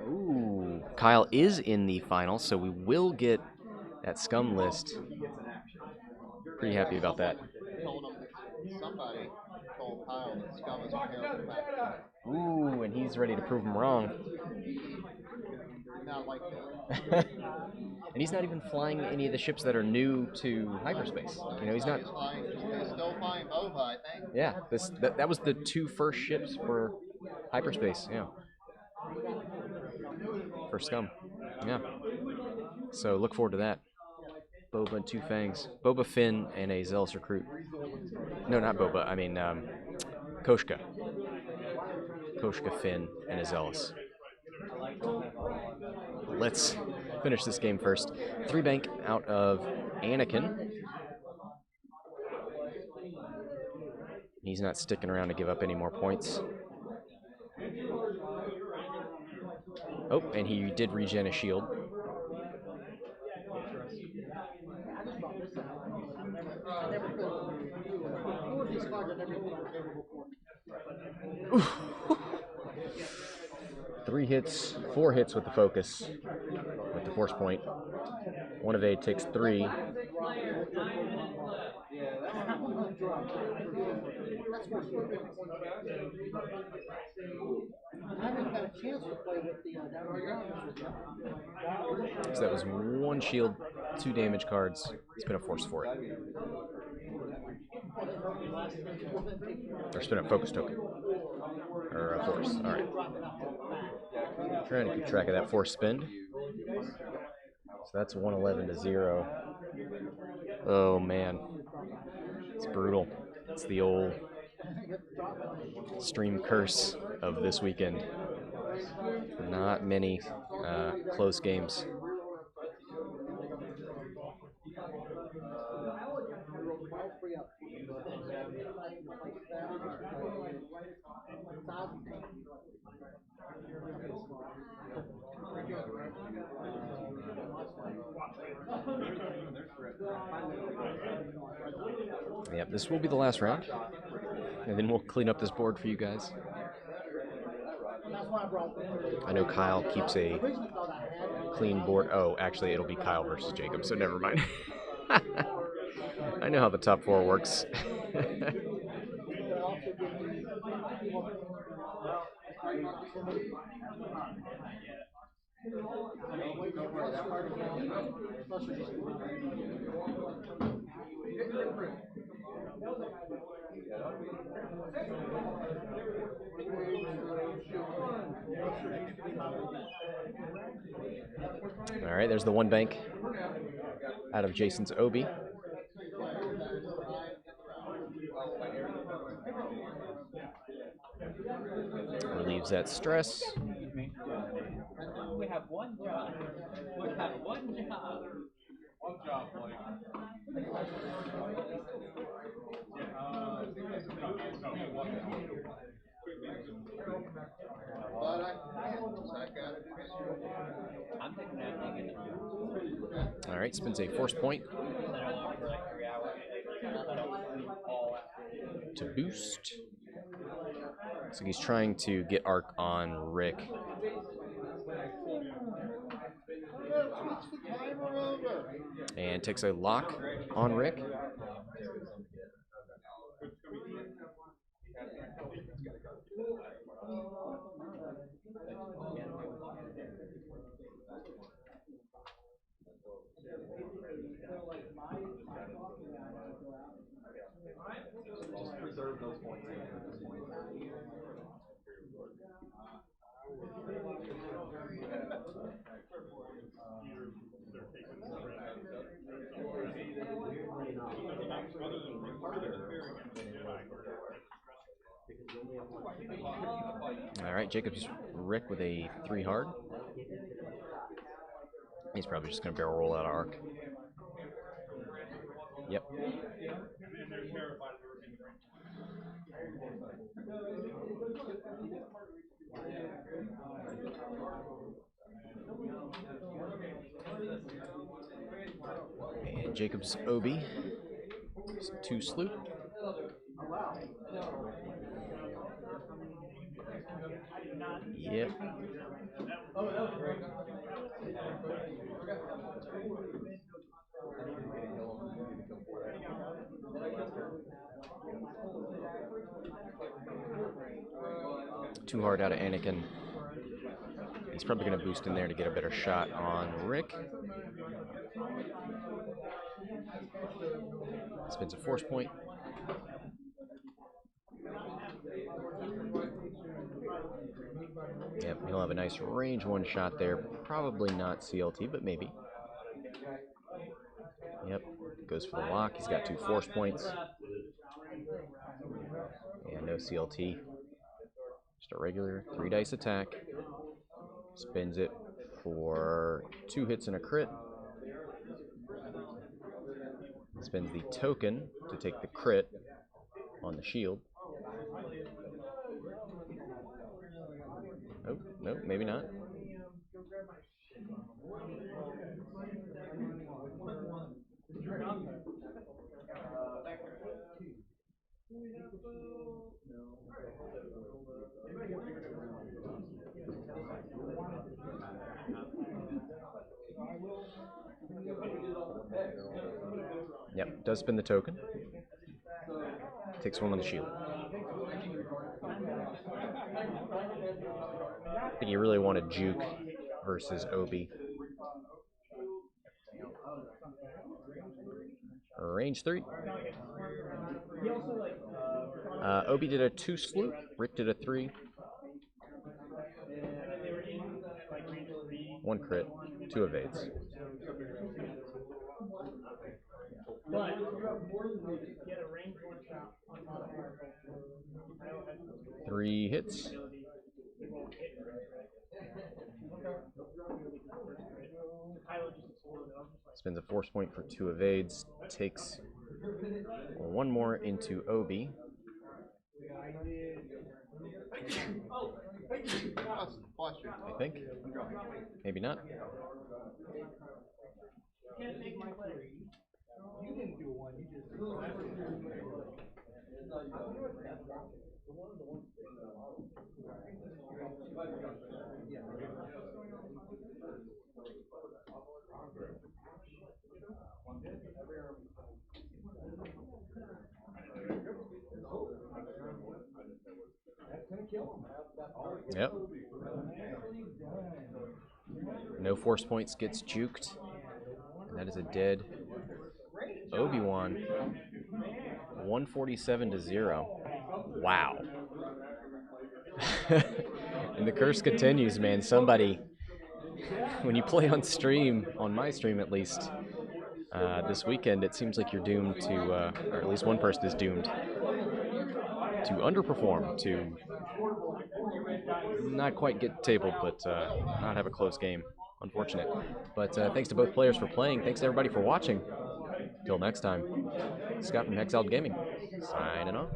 Ooh, Kyle is in the final, so we will get that scum list. Pretty happy about that. Somebody told Kyle that Scum is a terrible pack. Ooh, and he's ready to prove him wrong. Not like that. And he's not even flying any of the ships that are new to hyperspace. You know, he's not. He's still flying Boba, I think. Yeah, that was the 2 first ships for hyperspace. Yeah. For scum. Yeah. So look forward to that. Boba and 2 Fangs. Boba Finn and a Zealous recruit. No, not Boba. I mean, Koshka. Koshka Finn and a Zealous. Let's finish this game first. 3 bank out of Anakin. He's not sticking around to give up any more points. Oh, and he did regen a shield. Oof. 3 hits, 4 hits with the focus, with the force point. 1 evade takes 3. So that was 1 shield, 2 damage cards. Spin a force for it. Or spin a focus token. Or a force. Alright. Trying to keep track of that force spin. So that's 111 to 0. Oh man. It's brutal. It's the old stream curse of this weekend. Not many close games. Yep, this will be the last round. And then we'll clean up this board for you guys. I know Kyle keeps a clean board. Oh, actually, it'll be Kyle versus Jacob, so never mind. I know how the top 4 works. All right, there's the 1 bank out of Jason's Obi. Relieves that stress. We have one job. We have one job. One job, Blake. I'm taking everything in. All right, spins a force point to boost. So he's trying to get arc on Rick. And takes a lock on Rick. Just preserve those points at this point. All right, Jacob's Rick with a 3 hard. He's probably just going to barrel roll out of arc. Yep. And Jacob's Obi. 2 sloop. Yep. Too hard out of Anakin. He's probably going to boost in there to get a better shot on Rick. Spins a force point. Yep, he'll have a nice range 1 shot there. Probably not CLT, but maybe. Yep, goes for the lock. He's got 2 force points. And no CLT. Just a regular 3 dice attack. Spins it for 2 hits and a crit. Spends the token to take the crit on the shield. Oh, no, maybe not. Yep, does spin the token. Takes 1 on the shield. I think you really want to juke versus Obi. Range 3. Obi did a 2 sloop. Rick did a 3. 1 crit. 2 evades. 3 hits. Spends a force point for 2 evades. Takes 1 more into Obi. I think. Maybe not. Yep. No force points, gets juked. And that is a dead Obi-Wan. 147 to 0. Wow. And the curse continues, man. Somebody, when you play on stream, on my stream at least, this weekend, it seems like you're doomed to, or at least one person is doomed to underperform, to not quite get tabled, but not have a close game. Unfortunate. But thanks to both players for playing. Thanks to everybody for watching. Till next time, Scott from Hexaled Gaming, signing off.